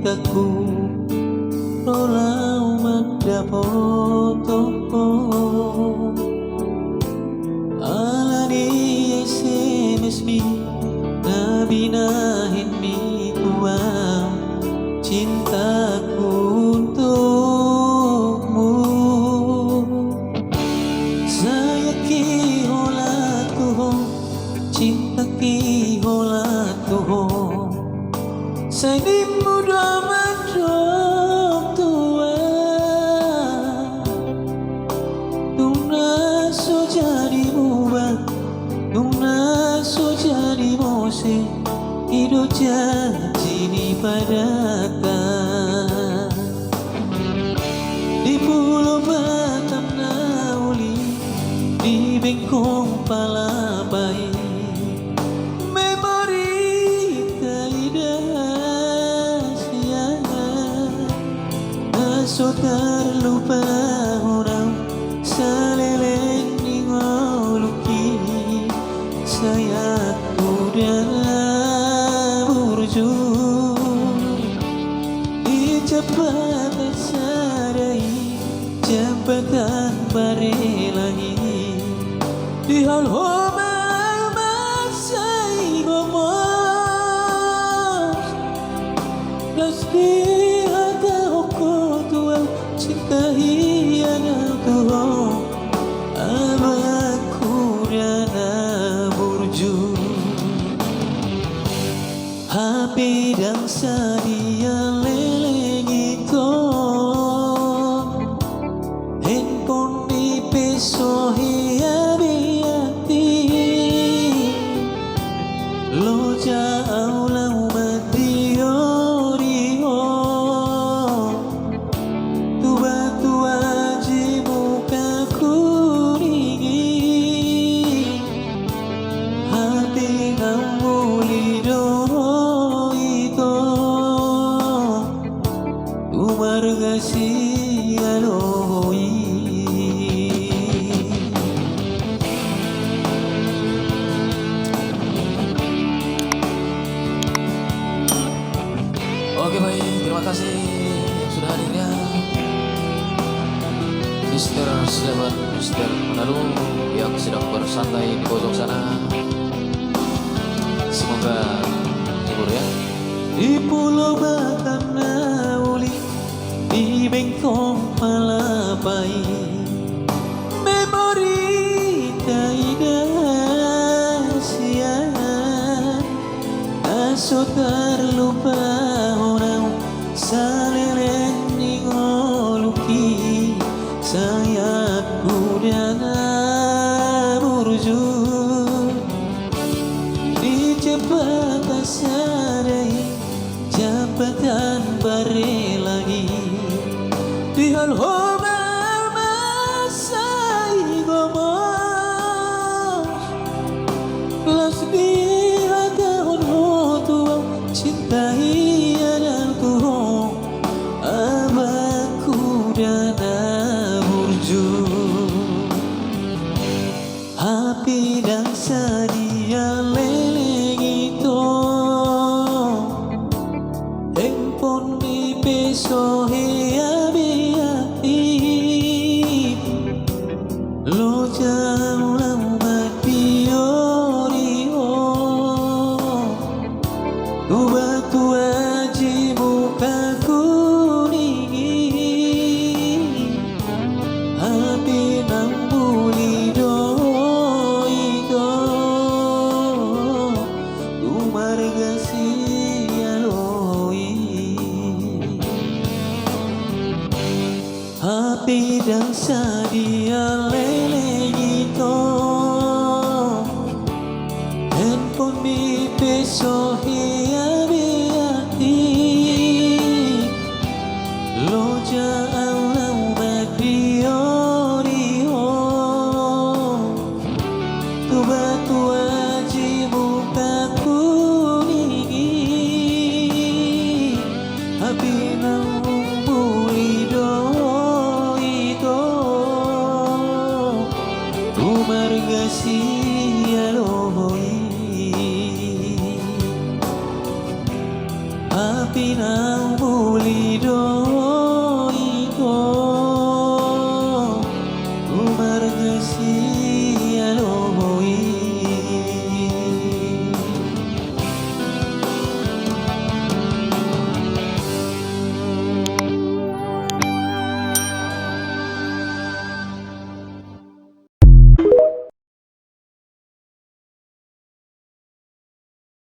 cintaku rolau magdapoto ala di SMS mi nabinahin mi kuam cintaku untukmu saya ki hola tuho cinta ki hola tuho saya di muda madrop tua tuna so jadi mubah tuna so jadi mose hidup janji ni padakan di pulau Batam Nauli di Bengkong Palabai memori keindahan so terlupa orang seleleng ningoluki saya udah burju di cepat sadai jembatan barelangi di hal homa masai gomos pasti ada hoko tua cinta hiana tuho abaku dana burju HP dan sadia leleng itu handphone di peso hiabiati lo jauh lau madioriho tua jimuka kuringi hati kamu lidoho itu marga sialoi Oke baik, terima kasih yang sudah hadirnya Mister Sahabat Mister Manado yang sedang bersantai di pojok sana. Semoga hibur ya. di pulau Batam Nauli di Bengkong Palabai memori keindahan so terlupa orang saleleng ningoluki saya udah burju di cepat sadai jabatan barelangi di hal homa masai gomos plus di hadapan hotu cinta hiana tuho abaku dana burju HP dan sadia leleng itu handphone di peso hiabiati lo jauh lau madioriho tua jimuka kuningi hati nang bulido itu marga sialoi HP dan sadia leleng itu handphone di peso hiabiati lo jauh lau madioriho tua jimuka kuningi HP nang bulido itu marga sialoi api nang mulido